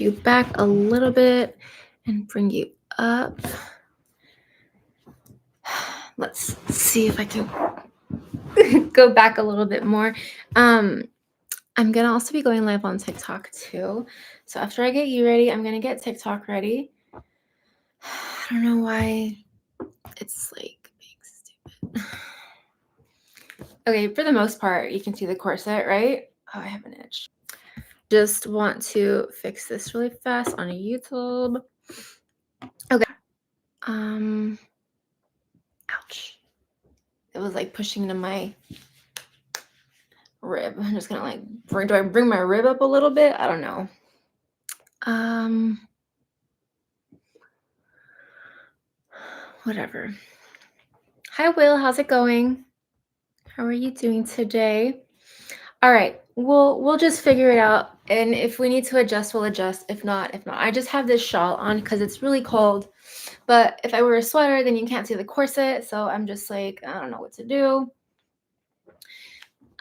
you back a little bit and bring you up. Let's see if I can go back a little bit more. I'm going to also be going live on TikTok too. So after I get you ready, I'm going to get TikTok ready. I don't know why it's like being stupid. Okay, for the most part, you can see the corset, right? Oh, I have an itch. Just want to fix this really fast on YouTube. Okay. Ouch. It was like pushing into my rib. I'm just gonna like do I bring my rib up a little bit? I don't know. Whatever. Hi Will, how's it going? How are you doing today? All right, we'll just figure it out, and if we need to adjust, we'll adjust. If not. I just have this shawl on because it's really cold, but if I wear a sweater, then you can't see the corset, so I'm just like, I don't know what to do.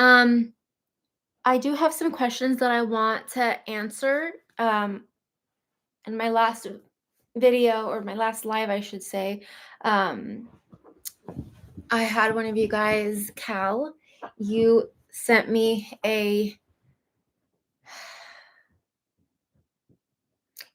I do have some questions that I want to answer. In my last video, or my last live, I should say, I had one of you guys, Cal, you sent me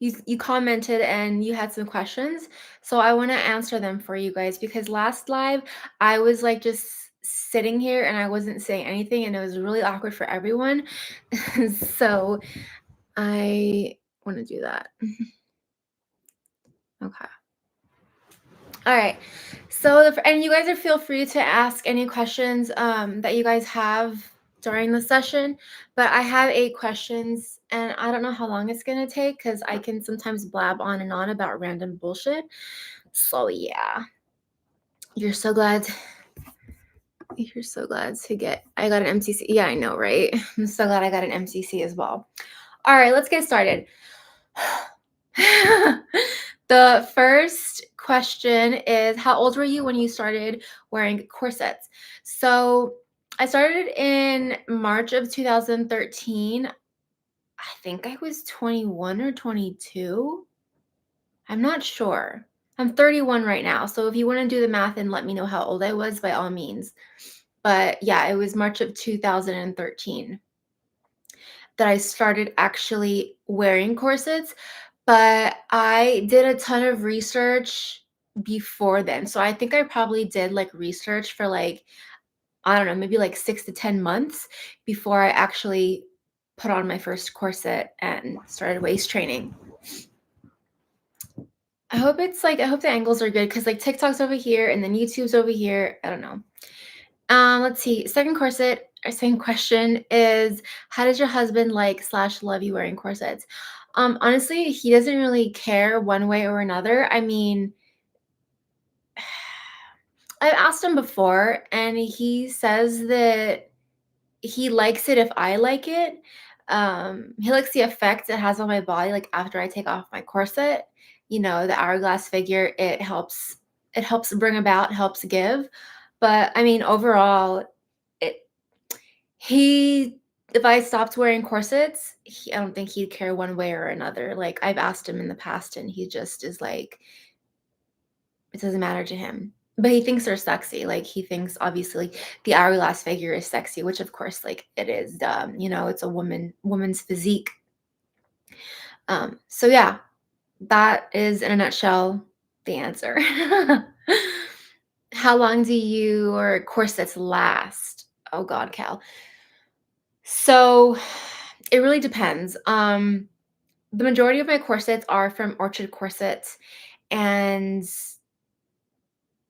you commented and you had some questions. So I want to answer them for you guys, because last live I was like just sitting here and I wasn't saying anything and it was really awkward for everyone. So I want to do that. Okay. All right. So, and you guys feel free to ask any questions that you guys have during the session. But I have 8 questions, and I don't know how long it's going to take because I can sometimes blab on and on about random bullshit. So, yeah. You're so glad to get, I got an MCC. Yeah, I know, right? I'm so glad I got an MCC as well. All right, let's get started. The first question is, how old were you when you started wearing corsets? So I started in March of 2013. I think I was 21 or 22. I'm not sure. I'm 31 right now. So if you want to do the math and let me know how old I was, by all means. But yeah, it was March of 2013 that I started actually wearing corsets. But I did a ton of research before then. So I think I probably did like research for like, I don't know, maybe like 6 to 10 months before I actually put on my first corset and started waist training. I hope the angles are good, because like TikTok's over here and then YouTube's over here. I don't know. Let's see. Second question is, how does your husband /love you wearing corsets? Honestly, he doesn't really care one way or another. I mean, I've asked him before, and he says that he likes it if I like it. He likes the effect it has on my body, like after I take off my corset. You know, the hourglass figure, it helps bring about, helps give. But I mean, overall, if I stopped wearing corsets, I don't think he'd care one way or another. Like, I've asked him in the past, and he just is like, it doesn't matter to him. But he thinks they're sexy. Like, he thinks obviously the hourglass figure is sexy, which of course, like, it is. It's a woman's physique. So yeah, that is in a nutshell the answer. How long do your corsets last? Oh God, Cal. So it really depends. The majority of my corsets are from Orchard Corsets, and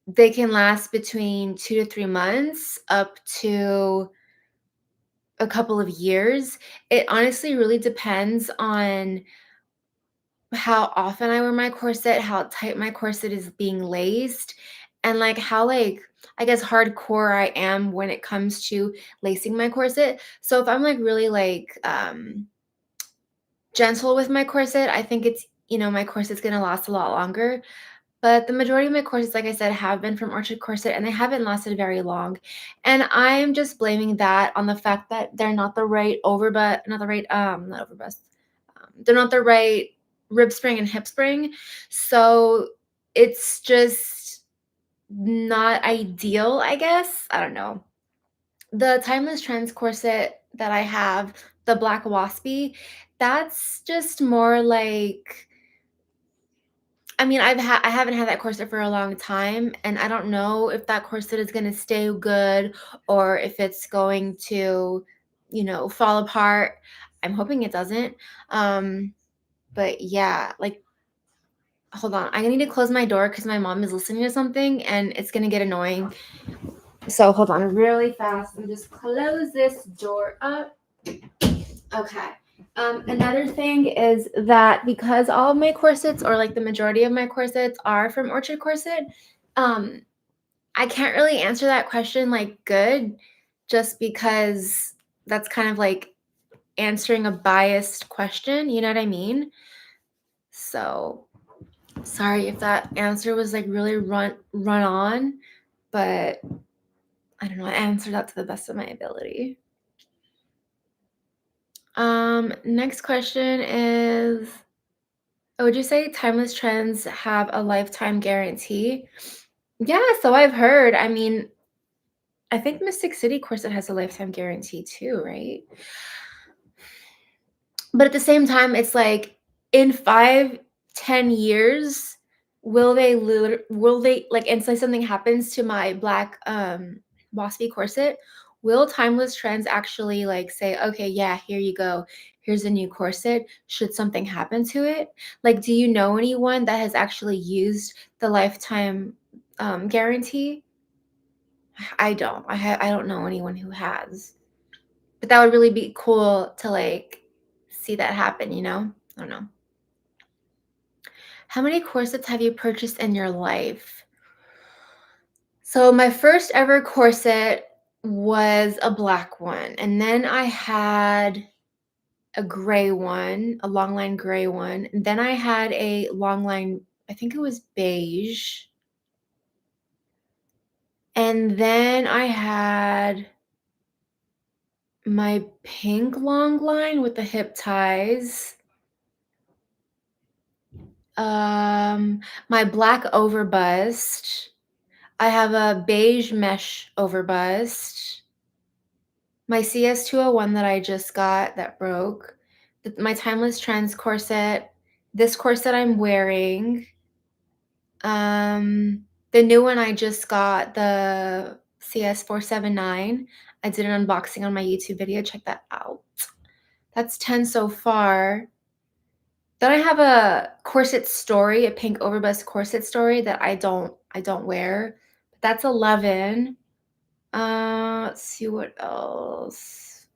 they can last between 2 to 3 months up to a couple of years. It honestly really depends on how often I wear my corset, how tight my corset is being laced, and like how I guess hardcore I am when it comes to lacing my corset. So if I'm like really gentle with my corset, I think my corset's gonna last a lot longer. But the majority of my corsets, like I said, have been from Orchard Corset, and they haven't lasted very long. And I'm just blaming that on the fact that they're not the right not overbust, they're not the right rib spring and hip spring. So it's just not ideal, I guess. I don't know. The Timeless Trends corset that I have, the black waspy, that's just more like, I mean, I haven't had that corset for a long time, and I don't know if that corset is gonna stay good or if it's going to, fall apart. I'm hoping it doesn't. Um, but yeah, like, hold on. I need to close my door because my mom is listening to something and it's gonna get annoying. So hold on really fast and just close this door up. Okay. Another thing is that because all of my corsets, or like the majority of my corsets, are from Orchard Corset, um, I can't really answer that question like good, just because that's kind of like answering a biased question. You know what I mean? So sorry if that answer was like really run on, but I don't know. I answered that to the best of my ability. Next question is, would you say Timeless Trends have a lifetime guarantee? Yeah, so I've heard. I mean, I think Mystic City Corset has a lifetime guarantee too, right? But at the same time, it's like in 5, 10 years, will they like, and say something happens to my black waspy corset, will Timeless Trends actually like say, okay, yeah, here you go. Here's a new corset. Should something happen to it? Like, do you know anyone that has actually used the lifetime guarantee? I don't. I don't know anyone who has. But that would really be cool to like see that happen, you know? I don't know. How many corsets have you purchased in your life? So my first ever corset was a black one, and then I had a gray one, a long line gray one, and then I had a long line, I think it was beige. And then I had my pink long line with the hip ties. My black overbust. I have a beige mesh overbust. My CS201 that I just got that broke. My Timeless Trends corset. This corset I'm wearing. The new one I just got, the CS479. I did an unboxing on my YouTube video. Check that out. That's 10 so far. Then I have a corset story, a pink overbust corset story that I don't wear. But that's 11. Let's see what else.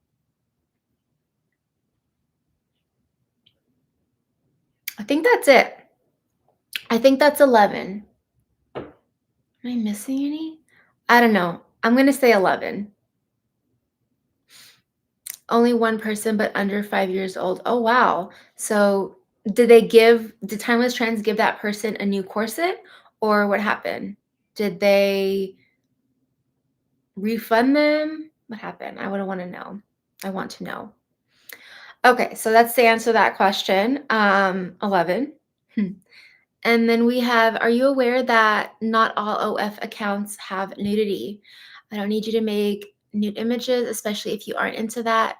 I think that's it. I think that's 11. Am I missing any? I don't know. I'm gonna say 11. Only one person, but under 5 years old. Oh wow. So did Timeless Trends give that person a new corset, or what happened? Did they refund them? What happened? I would want to know. I want to know. Okay, so that's the answer to that question. 11. Hmm. And then we have, are you aware that not all OF accounts have nudity? I don't need you to make nude images, especially if you aren't into that.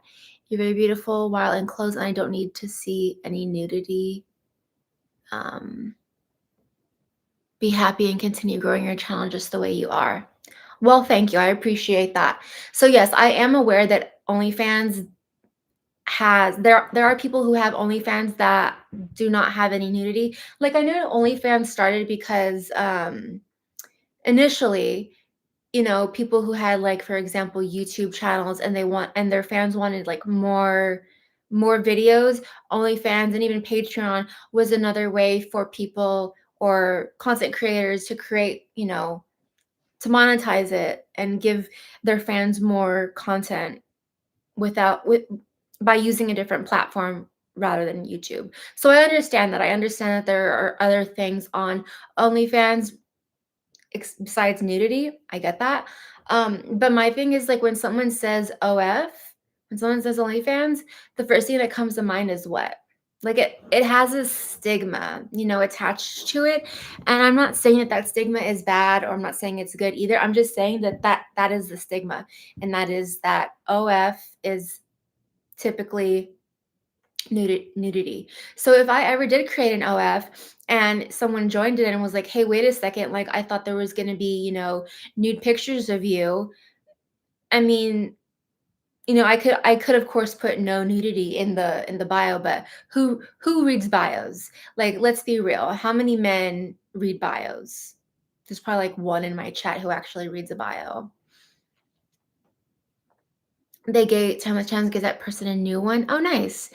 You're very beautiful while in clothes, and I don't need to see any nudity. Um, be happy and continue growing your channel just the way you are. Well, thank you. I appreciate that. So yes, I am aware that OnlyFans there are people who have OnlyFans that do not have any nudity. Like, I know OnlyFans started because initially, people who had, like, for example, YouTube channels, and their fans wanted like more videos. OnlyFans and even Patreon was another way for people or content creators to create, to monetize it and give their fans more content with by using a different platform rather than YouTube. So I understand that. I understand that there are other things on OnlyFans besides nudity. I get that. But my thing is, like, when someone says OF, when someone says OnlyFans, the first thing that comes to mind is what? Like it has a stigma, attached to it, and I'm not saying that that stigma is bad, or I'm not saying it's good either. I'm just saying that that is the stigma, and that is that OF is typically nudity. So if I ever did create an OF and someone joined it and was like, "Hey, wait a second, like I thought there was going to be, nude pictures of you." I mean, I could of course put no nudity in the bio, but who reads bios? Like, let's be real. How many men read bios? There's probably like one in my chat who actually reads a bio. They gave Challenge gives that person a new one. Oh, nice.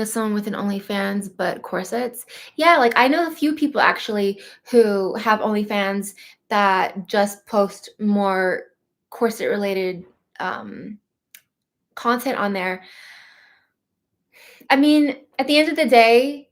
Someone with an OnlyFans but corsets. Yeah, like I know a few people actually who have OnlyFans that just post more corset related um, content on there. I mean, at the end of the day,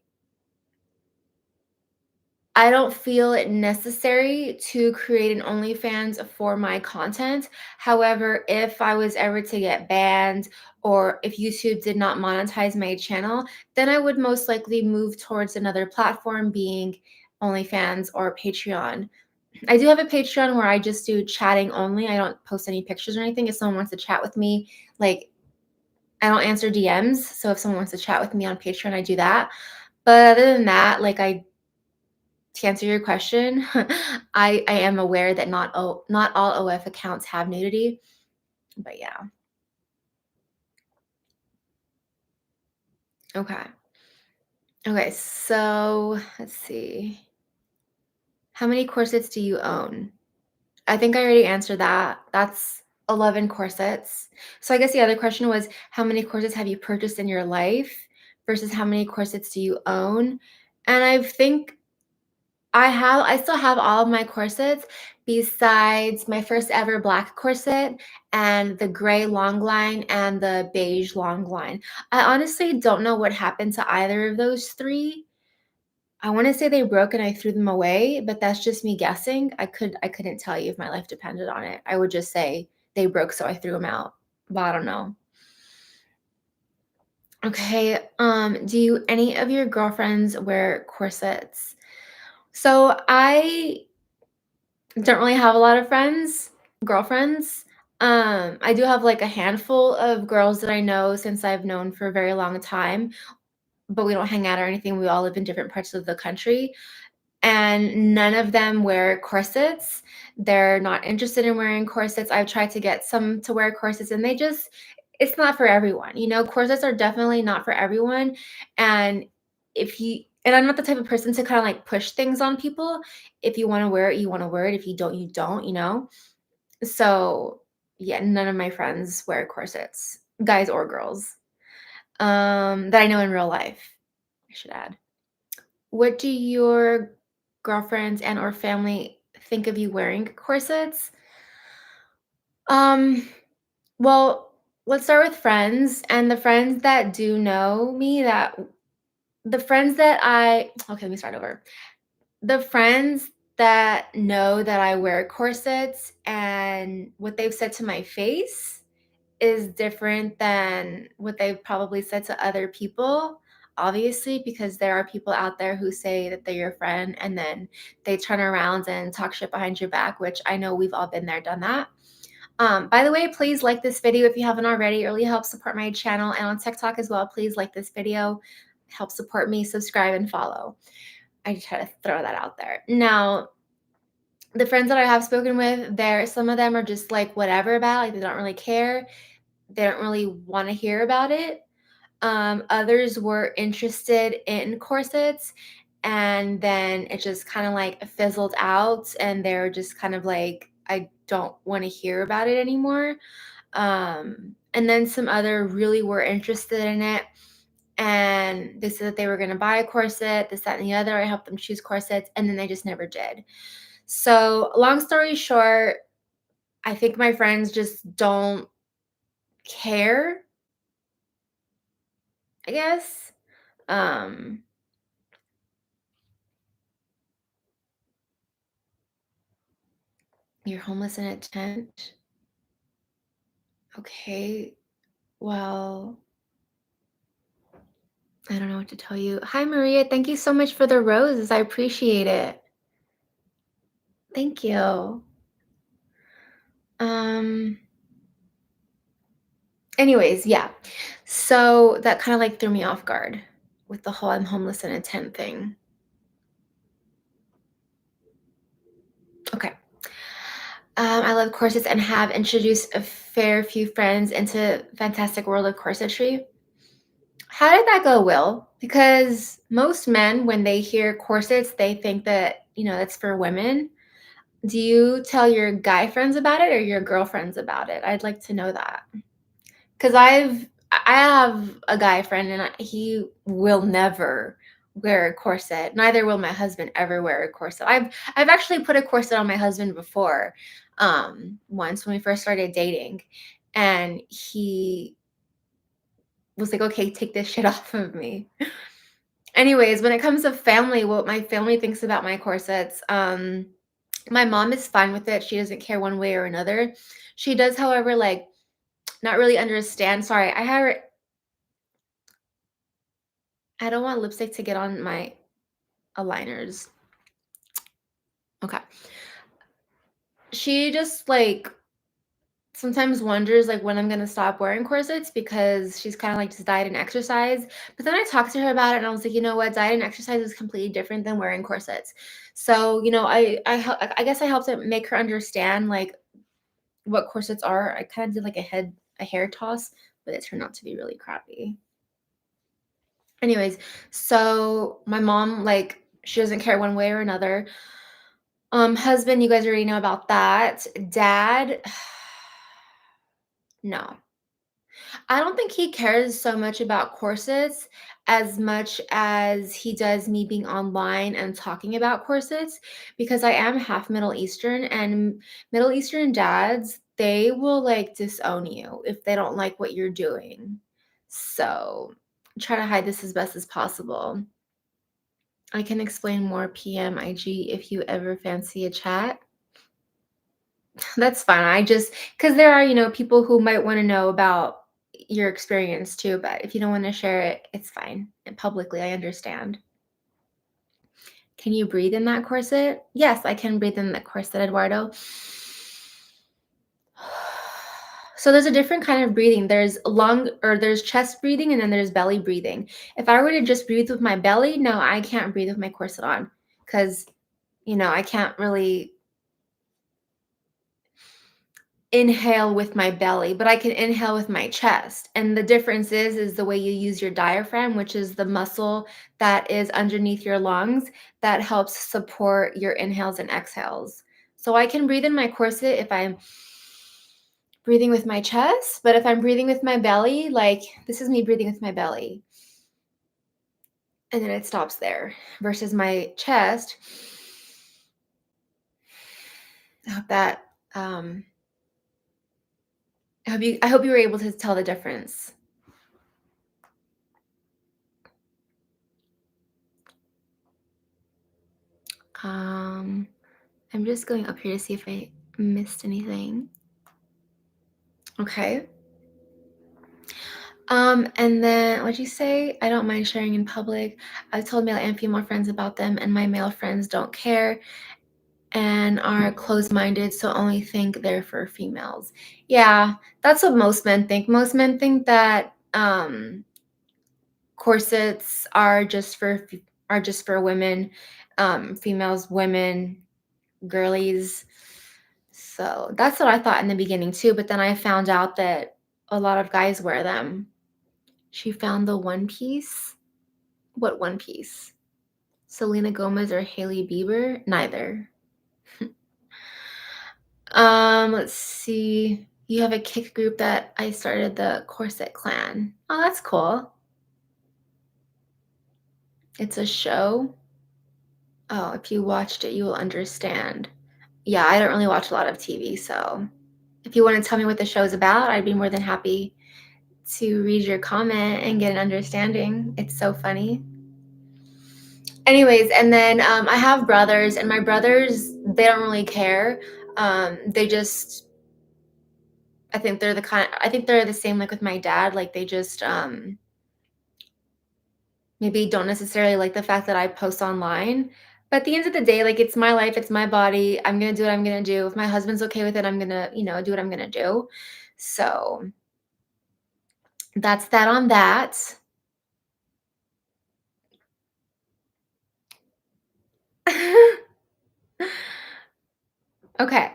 I don't feel it necessary to create an OnlyFans for my content. However, if I was ever to get banned or if YouTube did not monetize my channel, then I would most likely move towards another platform, being OnlyFans or Patreon. I do have a Patreon where I just do chatting only. I don't post any pictures or anything. If someone wants to chat with me, like, I don't answer DMs. So if someone wants to chat with me on Patreon, I do that. But other than that, like, to answer your question, I am aware that not all OF accounts have nudity, but yeah. Okay. Okay, so let's see. How many corsets do you own? I think I already answered that. That's 11 corsets. So I guess the other question was, how many corsets have you purchased in your life versus how many corsets do you own? And I think I still have all of my corsets besides my first ever black corset and the gray long line and the beige long line. I honestly don't know what happened to either of those 3. I wanna say they broke and I threw them away, but that's just me guessing. I couldn't tell you if my life depended on it. I would just say they broke, so I threw them out, but I don't know. Okay, do any of your girlfriends wear corsets? So I don't really have a lot of girlfriends. I do have like a handful of girls that I know since I've known for a very long time, but we don't hang out or anything. We all live in different parts of the country, and none of them wear corsets. They're not interested in wearing corsets. I've tried to get some to wear corsets, and it's not for everyone. Corsets are definitely not for everyone. And I'm not the type of person to kind of like push things on people. If you want to wear it, you want to wear it. If you don't, you don't. So yeah, none of my friends wear corsets, guys or girls, that I know in real life, I should add. What do your girlfriends and or family think of you wearing corsets? Um, well, let's start with friends, and the friends that do know me, that the friends that I okay, let me start over. The friends that know that I wear corsets and what they've said to my face is different than what they've probably said to other people, obviously, because there are people out there who say that they're your friend and then they turn around and talk shit behind your back, which I know we've all been there, done that. By the way, please like this video if you haven't already. It really helps support my channel, and on TikTok as well. Please like this video, help support me, subscribe, and follow. I just had to throw that out there. Now, the friends that I have spoken with, some of them are just like whatever about, like they don't really care. They don't really want to hear about it. Others were interested in corsets, and then it just kind of like fizzled out, and they're just kind of like, I don't want to hear about it anymore. And then some other really were interested in it, and they said that they were going to buy a corset, this, that, and the other. I helped them choose corsets, and then they just never did. So, long story short, I think my friends just don't care, I guess. Um, you're homeless in a tent? Okay. Well, I don't know what to tell you. Hi, Maria. Thank you so much for the roses. I appreciate it. Thank you. Um, Anyways, yeah. So that kind of like threw me off guard with the whole I'm homeless in a tent thing. Okay. I love corsets and have introduced a fair few friends into fantastic world of corsetry. How did that go, Will? Because most men, when they hear corsets, they think that, that's for women. Do you tell your guy friends about it or your girlfriends about it? I'd like to know that. Because I have a guy friend and he will never wear a corset. Neither will my husband ever wear a corset. I've actually put a corset on my husband before, once when we first started dating, and he was like, "Okay, take this shit off of me." Anyways, when it comes to family, what my family thinks about my corsets, my mom is fine with it. She doesn't care one way or another. She does, however, like not really understand. Sorry, I don't want lipstick to get on my aligners. Okay. She just like sometimes wonders like when I'm gonna stop wearing corsets because she's kind of like just diet and exercise. But then I talked to her about it and I was like, you know what, diet and exercise is completely different than wearing corsets. So I guess I helped to make her understand like what corsets are. I kind of did like a hair toss, but it turned out to be really crappy. Anyways, so my mom like she doesn't care one way or another. Husband, you guys already know about that. Dad, no. I don't think he cares so much about corsets as much as he does me being online and talking about corsets because I am half Middle Eastern and Middle Eastern dads, they will like disown you if they don't like what you're doing. So try to hide this as best as possible. I can explain more PM IG if you ever fancy a chat. That's fine. I just because there are, people who might want to know about your experience too, but if you don't want to share it, it's fine. And publicly, I understand. Can you breathe in that corset? Yes, I can breathe in that corset, Eduardo. So there's a different kind of breathing. There's chest breathing and then there's belly breathing. If I were to just breathe with my belly, no, I can't breathe with my corset on because, I can't really inhale with my belly, but I can inhale with my chest. And the difference is the way you use your diaphragm, which is the muscle that is underneath your lungs that helps support your inhales and exhales. So I can breathe in my corset if I'm breathing with my chest, but if I'm breathing with my belly, like this is me breathing with my belly. And then it stops there versus my chest. I hope that I hope you were able to tell the difference. Um, I'm just going up here to see if I missed anything. Okay. And then what'd you say? I don't mind sharing in public. I've told male and female friends about them, and my male friends don't care and are closed-minded, so only think they're for females. Yeah, that's what most men think. Most men think that corsets are just for women, females, women, girlies. So that's what I thought in the beginning too, but then I found out that a lot of guys wear them. She found the One Piece. What One Piece? Selena Gomez or Hailey Bieber? Neither. Let's see. You have a kick group that I started, the Corset Clan. Oh, that's cool. It's a show. Oh, if you watched it, you will understand. Yeah, I don't really watch a lot of TV, so if you want to tell me what the show's about, I'd be more than happy to read your comment and get an understanding. It's so funny. Anyways, and then I have brothers, and my brothers, they don't really care. They just, I think they're the same like with my dad. Like they just, maybe don't necessarily like the fact that I post online. But at the end of the day, like, it's my life, it's my body. I'm gonna do what I'm gonna do. If my husband's okay with it, I'm gonna, do what I'm gonna do. So that's that on that. Okay.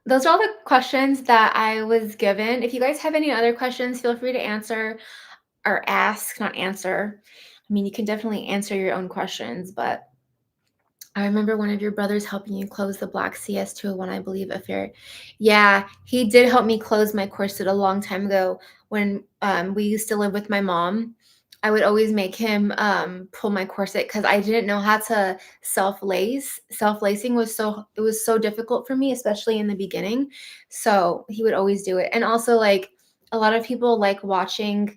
Those are all the questions that I was given. If you guys have any other questions, feel free to answer or ask, not answer. I mean, you can definitely answer your own questions, but I remember one of your brothers helping you close the black CS201, I believe, affair. Yeah, he did help me close my corset a long time ago when we used to live with my mom. I would always make him pull my corset because I didn't know how to self lace. Self lacing was so difficult for me, especially in the beginning. So he would always do it, and also like a lot of people like watching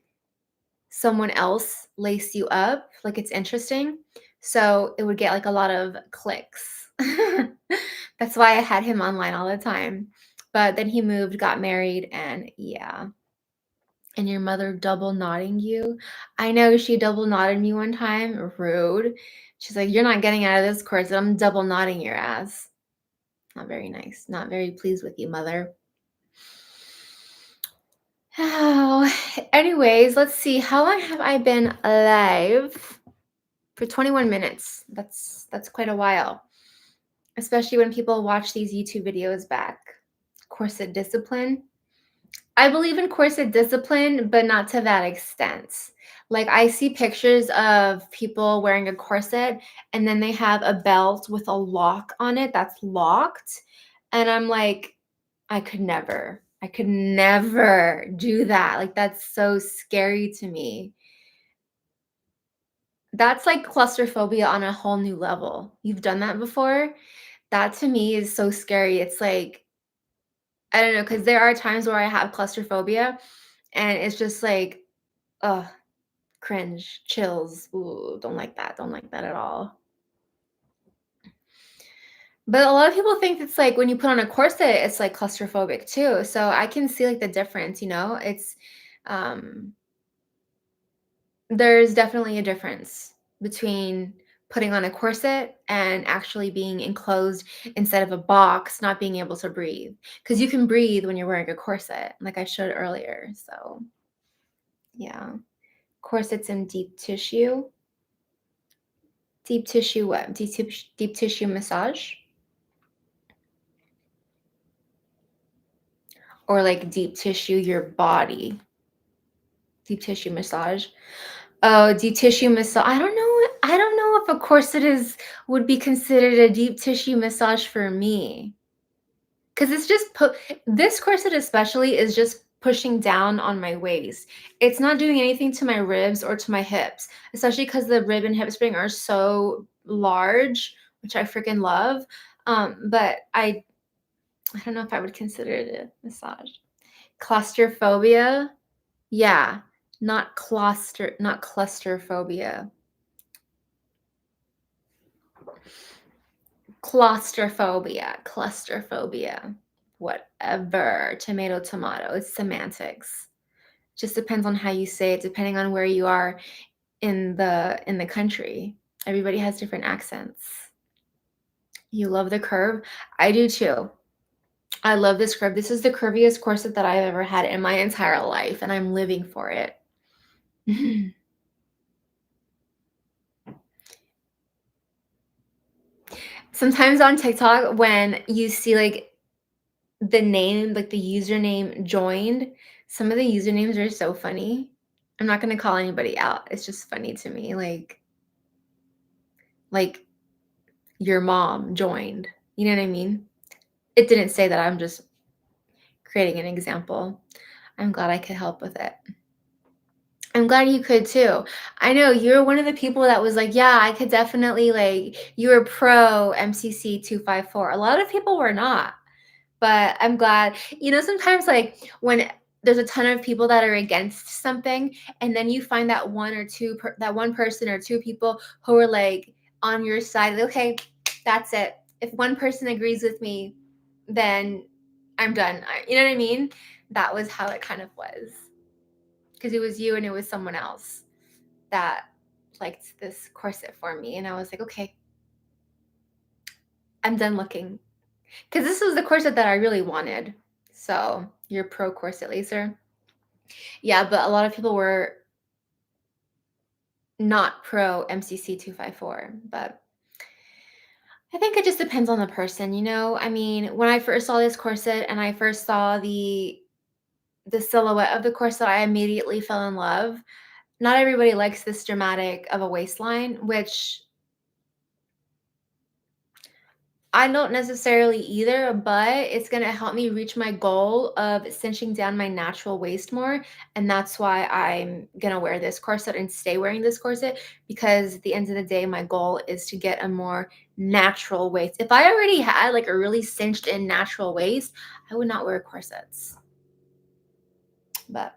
someone else lace you up, like, it's interesting. So, it would get, like, a lot of clicks. That's why I had him online all the time. But then he moved, got married, and yeah. And your mother double knotting you? I know she double knotted me one time, rude. She's like, "You're not getting out of this corset, I'm double knotting your ass." Not very nice, not very pleased with you, mother. Oh, anyways, let's see, how long have I been alive? For 21 minutes. That's quite a while, especially when people watch these YouTube videos back. Corset discipline. I believe in corset discipline, but not to that extent. Like I see pictures of people wearing a corset and then they have a belt with a lock on it that's locked. And I'm like, I could never. I could never do that. Like that's so scary to me. That's like claustrophobia on a whole new level. You've done that before? That to me is so scary. It's like, I don't know, because there are times where I have claustrophobia and it's just like, ugh, cringe, chills. Ooh, don't like that. Don't like that at all. But a lot of people think it's like when you put on a corset, it's like claustrophobic too. So I can see like the difference, It's um there's definitely a difference between putting on a corset and actually being enclosed inside of a box, not being able to breathe. Because you can breathe when you're wearing a corset, like I showed earlier. So, yeah. Corsets and deep tissue. Deep tissue what? Deep tissue massage? Or like deep tissue your body? Deep tissue massage? Oh, deep tissue massage. I don't know if a corset is would be considered a deep tissue massage for me. 'Cause it's just this corset especially is just pushing down on my waist. It's not doing anything to my ribs or to my hips, especially because the rib and hip spring are so large, which I freaking love. But I don't know if I would consider it a massage. Claustrophobia? Yeah, not clusterphobia. Claustrophobia. Whatever. Tomato, tomato. It's semantics. Just depends on how you say it, depending on where you are in the country. Everybody has different accents. You love the curve? I do too. I love this curve. This is the curviest corset that I've ever had in my entire life, and I'm living for it. Sometimes on TikTok, when you see like the name, like the username joined, some of the usernames are so funny. I'm not gonna call anybody out. It's just funny to me. Like your mom joined. You know what I mean? It didn't say that. I'm just creating an example. I'm glad I could help with it. I'm glad you could too. I know you're one of the people that was like, yeah, I could definitely like you were pro MCC 254. A lot of people were not. But I'm glad. Sometimes, like, when there's a ton of people that are against something, and then you find that that one person or two people who are, like, on your side, like, "Okay, that's it. If one person agrees with me, then I'm done." You know what I mean? That was how it kind of was, because it was you and it was someone else that liked this corset for me. And I was like, okay, I'm done looking. Because this was the corset that I really wanted. So you're pro corset lacer. Yeah, but a lot of people were not pro MCC 254. But I think it just depends on the person, you know? I mean, when I first saw this corset and I first saw the silhouette of the corset, I immediately fell in love. Not everybody likes this dramatic of a waistline, which I don't necessarily either, but it's gonna help me reach my goal of cinching down my natural waist more, and that's why I'm gonna wear this corset and stay wearing this corset, because at the end of the day, my goal is to get a more natural waist. If I already had, like, a really cinched in natural waist, I would not wear corsets. But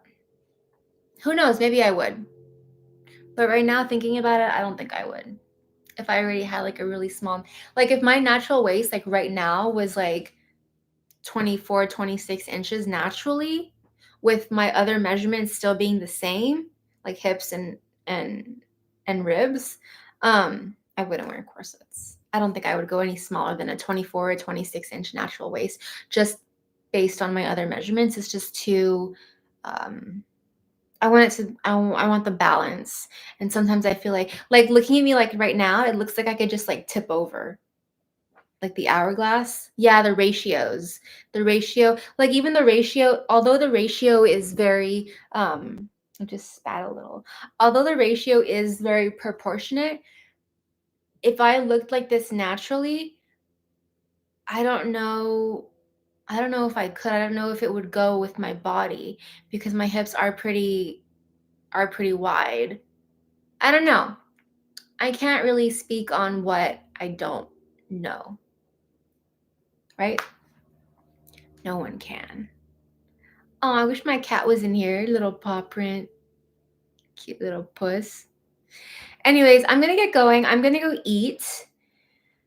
who knows? Maybe I would. But right now, thinking about it, I don't think I would. If I already had, like, a really small, like, if my natural waist, like, right now was, like, 24, 26 inches naturally, with my other measurements still being the same, like hips and and ribs, I wouldn't wear corsets. I don't think I would go any smaller than a 24 or 26-inch natural waist, just based on my other measurements. It's just too, um I want it to I want the balance, and sometimes I feel like, looking at me, like, right now, it looks like I could just, like, tip over. Like the hourglass? Yeah, the ratios. The ratio, like, even the ratio, although the ratio is very, I just spat a little. Although the ratio is very proportionate, if I looked like this naturally, I don't know I don't know if I could. I don't know if it would go with my body, because my hips are pretty wide. I don't know. I can't really speak on what I don't know, right? No one can. Oh, I wish my cat was in here. Little paw print. Cute little puss. Anyways, I'm gonna get going. I'm gonna go eat.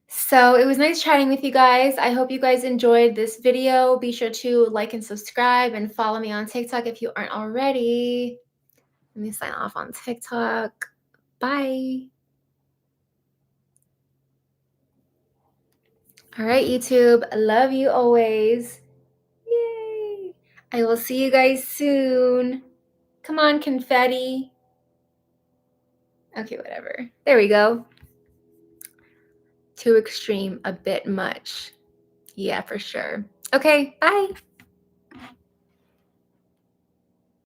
So it was nice chatting with you guys. I hope you guys enjoyed this video. Be sure to like and subscribe and follow me on TikTok if you aren't already. Let me sign off on TikTok. Bye. All right, YouTube. I love you always. Yay. I will see you guys soon. Come on, confetti. Okay, whatever. There we go. Too extreme, a bit much. Yeah, for sure. Okay, bye.